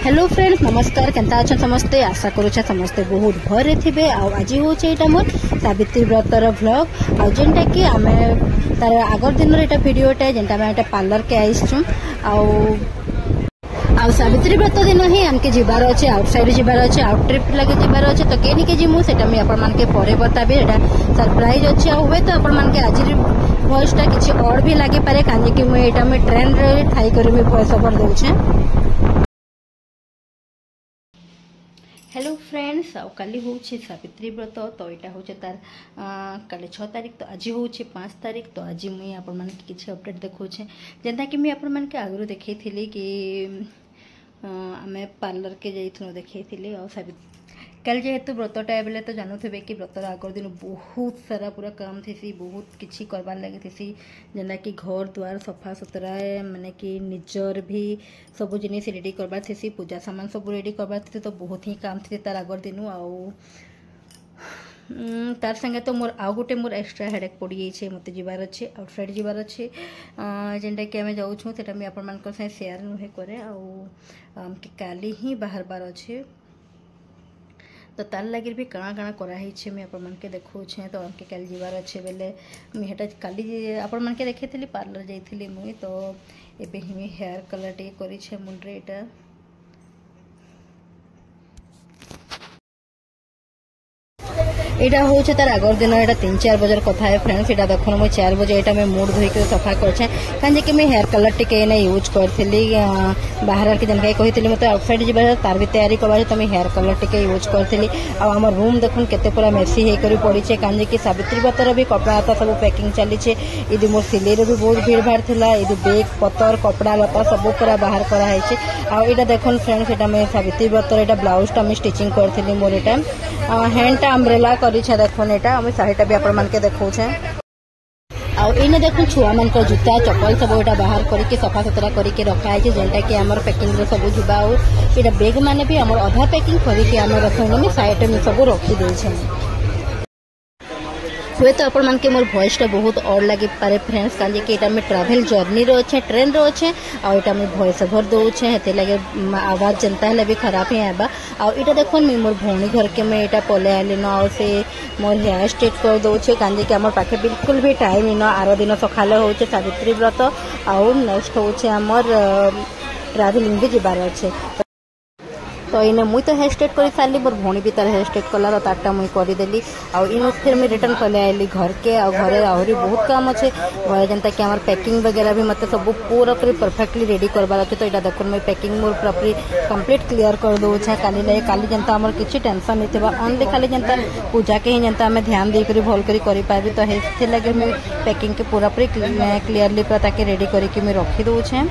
Hello friends नमस्कार Kenta अच्छा समस्ते आशा करूछे समस्ते बहुत भरे थिबे आज होचे एटा मोर सावित्री व्रतर व्लॉग आ जेंटा कि आमे तार आगर दिन एटा वीडियोटा जेंटा आमे एटा पार्लर के आइछु आ सावित्री व्रत दिन ही आमके जीवार अच्छे आउटसाइड जीवार अच्छे आउट ट्रिप लगे जीवार अच्छे तो केनी के जिमु सेटा मी आपण मान के परे बताबे एटा सरप्राइज अच्छे हुए तो आपण मान के आज वॉइस टा किछि और भी लागे पारे काजे कि मैं एटा में ट्रेन रे ठाई करी मी वॉइस ओवर दोछे। हेलो फ्रेंड्स काली हूँ सावित्री व्रत तो यहाँ हूँ तार काली 6 तारीख तो आज हूँ 5 तारीख तो आज मुझे आपण मान किसी अपडेट देखौछे जेनता कि मुझे आपण मान के आगु देखई कि आमे पार्लर के जाइथनो देखई और सावित्री कल जेहेतु व्रतटा बेले तो जानूथे कि व्रतर आगर दिन बहुत सारा पूरा काम थी बहुत किसी करवार लगे थी जेना कि घर द्वार सफा सुतरा माने कि निजर भी सब जिनिस रेडी करवार थी पूजा सामान सब रेडी करवार थी तो बहुत ही काम थी तार आगर दिन तार संगे तो मोर आउ गोटे मोर एक्स्ट्रा हेडेक पड़ जाइए मत जीवार अच्छे आउटसाइड जीवार अच्छे जेनटा कि आम जाऊँ सेटा मुझे आपण मान शेयर नुहे करे आमके काली ही बाहर बार अच्छे तो तार लगे भी काଣା काଣା कराई मुझे आपण मान के देखौछे तो आमके कल जीवार अच्छे बेले मुझे काली आपण मान के देखी पार्लर जाइली मुई तो एबे ही हेयर कलर टे करी मुंडे एटा यहाँ हूँ तार आगर दिन यहाँ 3-4 बजे कथा है फ्रेंड्स यहाँ देख मुझे 4 बजे यहाँ मैं मूड धोक सफा करे कहीं मुझे हेयर कलर टी यूज करी बाहर के जनका कही मतलब आउटसाइड जी तार भी तैयारी करवा तो मुझे हेयर कलर टी यूज करी आम रूम देखुन केते पूरा मेसी होकर पड़ी कहीं कि सावित्री व्रतर भी कपड़ा लता सब पैकिंग चली यदि मोर सिलाई भी बहुत भीड़ भाड़ था यदि बेग पतर कपड़ा लता सब पूरा बाहर कराई आईटा देखुन फ्रेंड्स यहाँ मैं सावित्री व्रतर यहाँ ब्लाउजटा मुझे स्टिचिंग करी मोर यहाँ हैंडटा अम्ब्रेला कर देखुन यहाँ आम शाढ़ीटा भी आपण मान के देखौछे आईने देखुन छुआ मान जूता चप्पल सब यहाँ बाहर करके सफा सुतरा करके रखाई जेनटा कि आमर पैकिंग सब जुबा यहाँ बेग मैंने भी आम अधा पैकिंग करके आम रखने साइड में सब रखीदे हुए तो आपण मान के मोर वॉइस टा बहुत और लगे पारे फ्रेंड्स काजे कि एटा में ट्रैवल जर्नी रो अच्छे ट्रेन रो अच्छे और एटा में वॉइस ओवर दोछे हेते लगे आवाज जनता है भी खराब ही आबा और एटा देखोन मी मोर भौणी घर के मैं एटा पले आली न और से मोर हेयर स्ट्रेट कर दोछे काजे कि हमर पाखे बिल्कुल भी टाइम न आरो दिन सखाले होचे सावित्री व्रत और नेक्स्ट होचे हमर ट्रैवलिंग भी जिबार अच्छे तो इने मुई तो हेयर स्ट्रेट कर सारी मोर भौणी भी तार हेयर स्ट्रेट कला तारटा मुई करदेली आउ फिर मुझे रिटर्न कर आइली घर के घरे आहरी बहुत काम अच्छे घर जनता कि हमार पैकिंग वगैरह भी मतलब सब पूरा पूरी परफेक्टली रेडी करवार अच्छे तो यहाँ देखो मैं पैकिंग मोर पूरा कंप्लीट क्लियर कर दूचे काली जनता आमर किसी टेंशन नहीं था ओनली खाली जनता पूजा के ही जनता आम ध्यान देकर भल कर तो हे लगे मुझे पैकिंग के पूरा पूरी क्लीयरली पूरा ताकि रेडी करके मुझे रखी दूचे।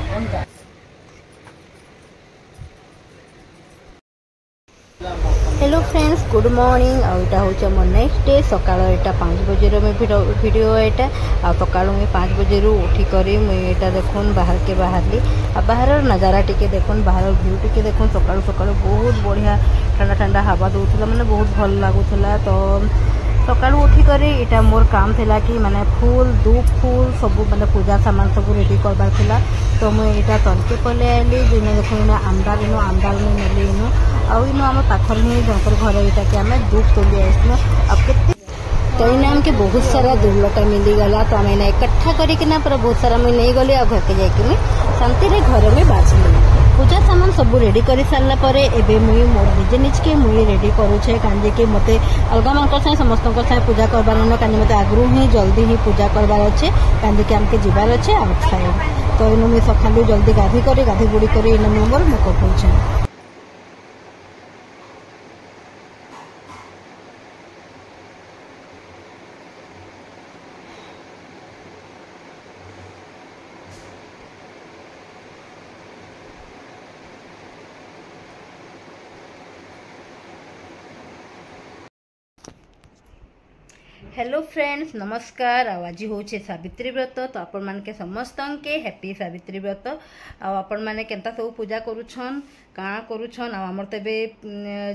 हेलो फ्रेंड्स गुड मॉर्निंग आईटा हूँ मोर नेक्स्ट डे सकाल यहाँ 5 बजे वीडियो यहाँ आ सका मुझे 5 बजे उठिक मुझे देखुन बाहर के बाहरली आ बाहर नजारा टी देखुन बाहर व्यू टी देखुन सका सका बहुत बढ़िया ठंडा ठंडा हवा दूसरा मैंने बहुत भल लगुला तो सका उठिक यहाँ मोर काम थिला कि माने फूल धूप फूल सब मतलब पूजा सामान सब रेडी करवार तो मुझे तनके पले आइली दिन देख आमदाल आमदाल में नेली इनु आउ आम पाखर ही जनकर घर यहाँ कि आम धूप तोली आसलु तो इन्हें आमके बहुत सारा दुर्लटा मिलीगला तो आम इन्हें इकट्ठा करना पूरा बहुत सारा मुझे नहीं गली आ घर के जाकि शांति घर में बाजली पूजा सामान सब रेडी कर सारा पर एवं मुई मोर निजे निजके मुई रेडी करुचे कहीं कि मत अलग मान समस्त पूजा करवार न कहीं मत आगु ही जल्दी ही पूजा करवार अच्छे कहीं कि आमके जीवार अच्छे आउटसाइड तो इन मुझे सका जल्दी गाधी बुड़ी कर इन मोर मेकअप हो हेलो फ्रेंड्स नमस्कार आज हूँ सावित्री व्रत तो आपण मान के समस्त के हैप्पी सावित्री व्रत आपण मैंने केनता सब पूजा करुछन काଣା करुछन आमर तो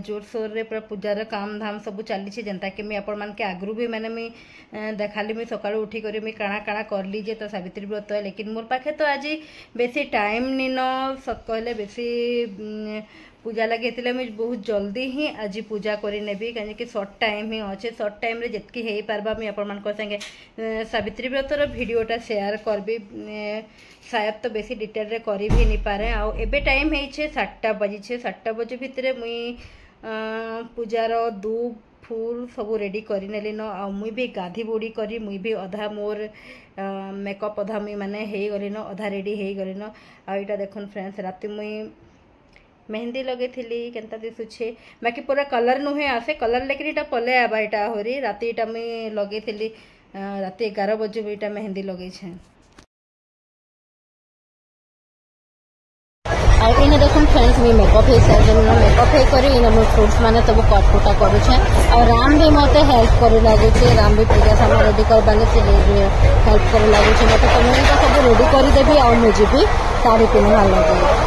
जोरसोर रे पूरा पूजार काम धाम सब चली जेनता कि मुझे आपण मान के आगु भी मैंने मुझे देखाली मुझे सका उठी कर मुझे काଣା काଣା करली जे तो सावित्री व्रत लेकिन मोर पाखे तो आज बेसी टाइम निन सत कहले बेसी पूजा लगे मुझे बहुत जल्दी ही आज पूजा करी कहीं सर्ट टाइम ही अच्छे सर्ट टाइम रे जितकी हो पार्बा मुझे आपण संगे सावित्री व्रतर वीडियोटा शेयर करबी शायद तो बेसी डिटेल रे करी भी नहीं पारे एबे टाइम है 7टा बजे 7टा बजे भितर मुई पूजार धूप फूल सब रेडी करी नेली न आ मुई भी गाधी बुड़ी करी मुई भी अधा मोर मेकअप अधा मुई माने हे गली न अधा रेडी हे गली न आ इटा देखुन फ्रेंड्स राति मुई मेहंदी लगे थी केनता दिशुचे बाकी पूरा कलर नुहे आसे कलर लेकिन इटा पले आबा इटा होरी राति इटा मुई लगे थी राति 11 बजे भी इटा मेहंदी लगे छे इने देखुन फ्रेंड्स मुझे मेकअप हो सारे मेकअप हो कर मुझे फ्रूट्स मैंने सब कटकुटा करुचे और राम भी मत हेल्प कर लगुचे राम भी पूजा सामान रेडी करवा हेल्प कर लगुचे मत तो मुझे सब रेडी करदेवी आ मुझे भी साड़ी पिन्हवा लगे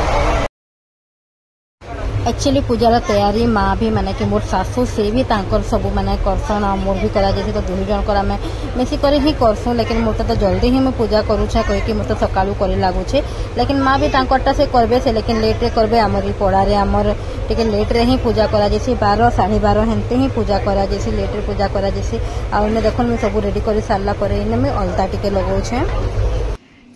एक्चुअली पूजार तैयारी माँ भी माने कि मोर सासू से भी तांकर सब माने करसन आ मोर भी करा जैसे तो दुई जन आम मिसिकर ही करसूँ लेकिन मोर तो जल्दी ही मैं पूजा करुछे कहीकि मोर तो सकालू कर लगुचे लेकिन माँ भी तांकरटा से करबे से लेकिन लेट रे करबे आमर पड़ारे आमर टिके लेट रे ही पूजा करा जैसे 12 साढ़े 12 हेनते ही पूजा करा जैसे लेट रे पूजा करा जैसे आने देखो मैं सब रेडी कर सारा पर मैं अलता टिके लगाऊे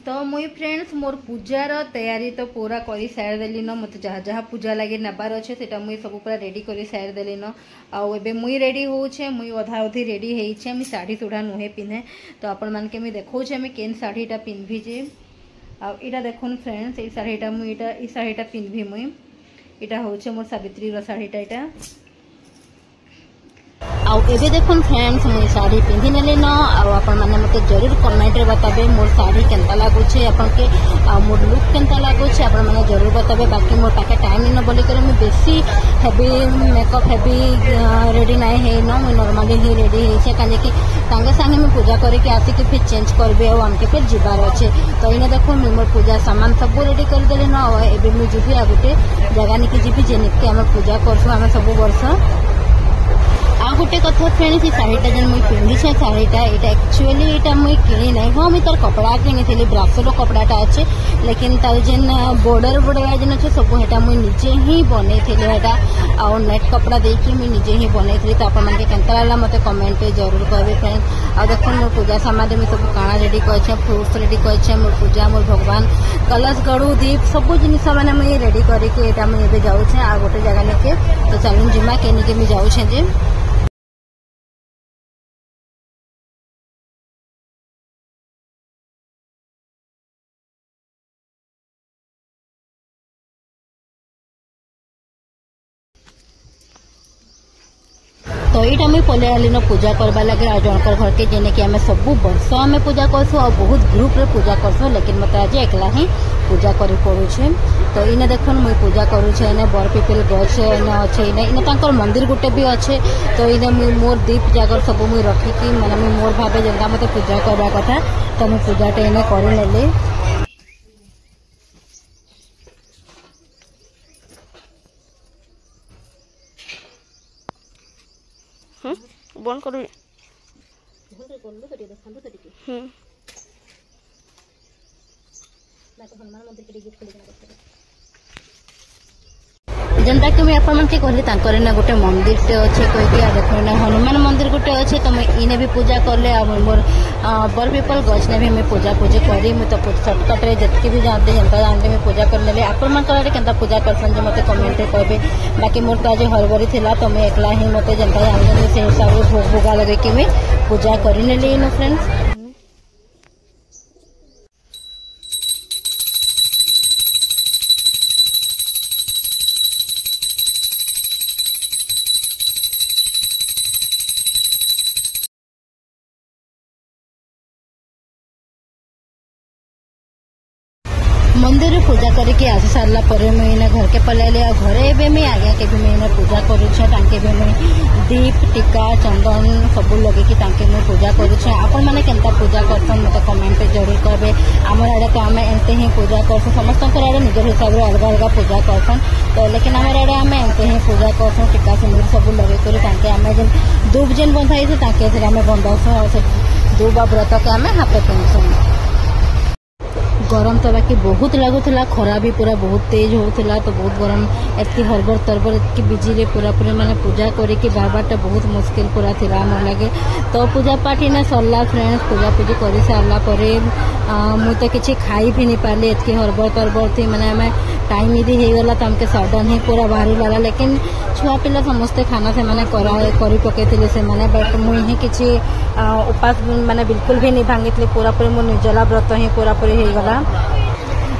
तो मुई फ्रेंड्स मोर पूजार तैयारी तो पूरा करी सार देली न मत जहाँ जहाँ पूजा लगे नबार अच्छे से मुई सब पूरा रेडी करी सार देली न आउ एबे मुई रेडी होछे मुई अधा अधी रेडी होइछे मुई साड़ी सुढ़ा नुहे पिन्हे तो आपण मान के मुई देखौछे मुई केन साड़ीटा पिन्हबी जे आ इटा देखुन फ्रेंड्स ई साड़ीटा मुई इटा ई साड़ीटा पिन्हबी मुई इटा होछे मोर सावित्री रो साड़ीटा इटा आउ एबे देखुन फ्रेंड्स मुझे साड़ी पिंधि नेली न आपण माने मते जरूर कमेंट रे बताबे मोर साड़ी केनता लागुछे आपन के मोर लुक केनता लागुछे आपण माने जरूर बताबे बाकी मोर पाखे टाइम न बोली करे मैं बेसी हेवी मेकअप हेवी रेडी नाही हे न मैं नॉर्मली ही रेडी हे छे काजे कि संगे संगे मैं पूजा करे के आसी के फिर चेंज करबे और हमके फिर जिबार अच्छे तो इने देखो मैं मोर पूजा सामान सब रेडी कर देली न एबे मैं जिबी आ गोटे जगह निके जिबी जेनिक के हम पूजा करसु हम सब वर्ष आ गोटे कथा फ्रेंड्स शाढ़ीटा जेन मुई पिंधि छे शाढ़ीटा एटा एक्चुअली एटा मुई किनी नहीं हाँ मुई तार कपड़ा किनी थी ब्रासोर कपड़ाटा अच्छे लेकिन तार जेन बॉर्डर बॉर्डर जेन अच्छे सब हेटा मुई निजे ही बनै थी हेटा आ नेट कपड़ा देकी मुई निजे ही बनै थी तो आपण मानके केनता लागला मते कमेंट जरूर कहबे फ्रेंड्स आ देखो मोर पूजा सामान में सब काଣା रेडी करछे फ्रूट्स रेडी करछे मोर पूजा मोर भगवान कलश गड़ू दीप सब जिनिस माने मुई रेडी करके एटा मुई एबे जाउछे आ गोटे जगह नेके तो चलून जिमा केनिके मुई जाउछे जे तो यहाँ मुझे पलि आली न पूजा करवा लगे आ जनकर घर के जेने कि आम सब वर्ष आम पूजा करसु आ बहुत ग्रुप रे पूजा करसु लेकिन मत आज एकला ही पूजा करी पड़ुछे तो इने देखन मुई पूजा करुछे इने बर पिपल गछ इने अच्छे इने मंदिर गुटे भी अच्छे तो इने मुई मोर दीप जागर सब मुई रखिकी माने मुई मोर भावे जेनता मते पूजा करवा कथा तो मुई पूजाटा इने करि नेली बंद कर जनता कि मुझे आपण के कहली ना गोटे मंदिर टे अच्छे कहीकि देख हनुमान मंदिर गोटे अच्छे तो मैं इने भी पूजा करले मोर बर पीपल गछ ने भी मैं पूजा पूजी करी मुझे तो सर्टकट रे जितकी भी जानते जनता जानते मैं पूजा कर ले आपण मान केनता पूजा करसन जे मते कमेंट रे कहबे बाकी मोर तो आज हरबरी थिला तो मैं एकला ही मते जनता जानते से हिसाब से भोग भोगा लगे कि मैं पूजा करी नेली नो फ्रेंड्स मंदिर पूजा करके आसी सारा पर मुझे घर के पलैली और घरे भी मुझे आज्ञा के भी मुझे पूजा करुछे तांके भी मुझे दीप टीका चंदन सब लगे मुझे पूजा करुछे। आपण मैंने केनता पूजा करसन मत कमेंट जरूर कहे। आमर आड़े तो आम एमती ही पूजा करसन समस्त आड़े निजर हिसाब से अलग अलग पूजा करसन तो लेकिन आमर आड़े आम एमती ही पूजा करसन टीका सिंदूर सब लगे कर आम जेन दूब जेन बंधाई से आम बंधाऊँ और दूब व्रत के आम हाथ पिंधुन। गरम तो बाकी बहुत लगुला खरा भी पूरा बहुत तेज होता तो बहुत गरम एतकी हरबर तरबर एतकी बिजी पूरा पूरा माने पूजा करके बारबारटा बहुत मुश्किल पूरा थिला मोर लगे। तो पूजा पाठ इना सरला फ्रेंड्स पूजा पूजी कर सारा पर मुझे तो किसी खाई भी नहीं पार्ली एतकी हरबर तरबर थी मैंने आम टाइम यदि होगला तो आमके सडन ही पूरा बाहरी लगा लेकिन छुआ पिला समस्ते खाना से मैंने कर पकई से मैंने बट मुझे किसी उपास मैंने बिल्कुल भी नहीं भांगी पूरा पूरी मो निर्जला व्रत ही पूरा पूरी होगला।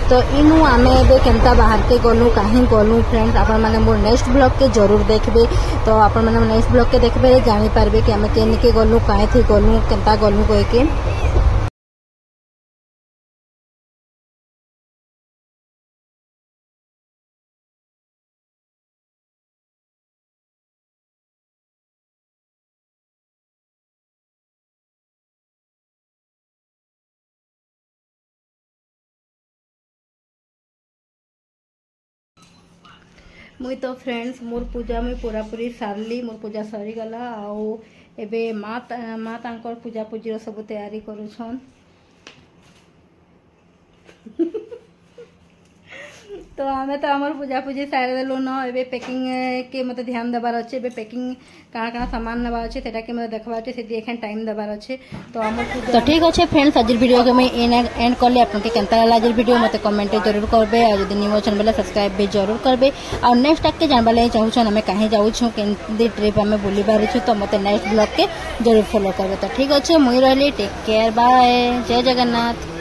तो इनू आम केनता बाहर के गलु कहीं गलु फ्रेंड्स आपण मैंने मोर नेक्स्ट ब्लॉग के जरूर देखबे। तो आपण मैंने नेक्स्ट ब्लॉग के देखबे जानी पारबे कि आम केन के गलु कहीं थी गलु केनता गलु कह के। मुई तो फ्रेंड्स मोर पूजा मुई पूरा पूरी सारली मोर पूजा सरीगला आउ एबे माँ तांकर पूजा पूजी सब तैयारी करुछन। तो आमे तो आमर पूजा पूजी सारी देलु न एबे पैकिंग के मते ध्यान देबार अच्छे एबे पैकिंग काना काना सामान नेबार अच्छे सेटा के मते देखबार अच्छे से एखन टाइम देबार अच्छे। तो आमर तो ठीक अच्छे फ्रेंड्स आज वीडियो के मैं एंड कर ले आपन के केनता लागला आज वीडियो मते कमेंट जरूर करबे और जदी न्यू चैनल बेले सब्सक्राइब भी जरूर करबे और नेक्स्ट टाक के जानबा ले चाहूछन हमें कहीं जाउछु केनदी ट्रिप हमें बुली बारी छु तो मते नेक्स्ट ब्लॉग के जरूर फॉलो करबे। तो ठीक अच्छे मुई रहली टेक केयर बाय जय जगन्नाथ।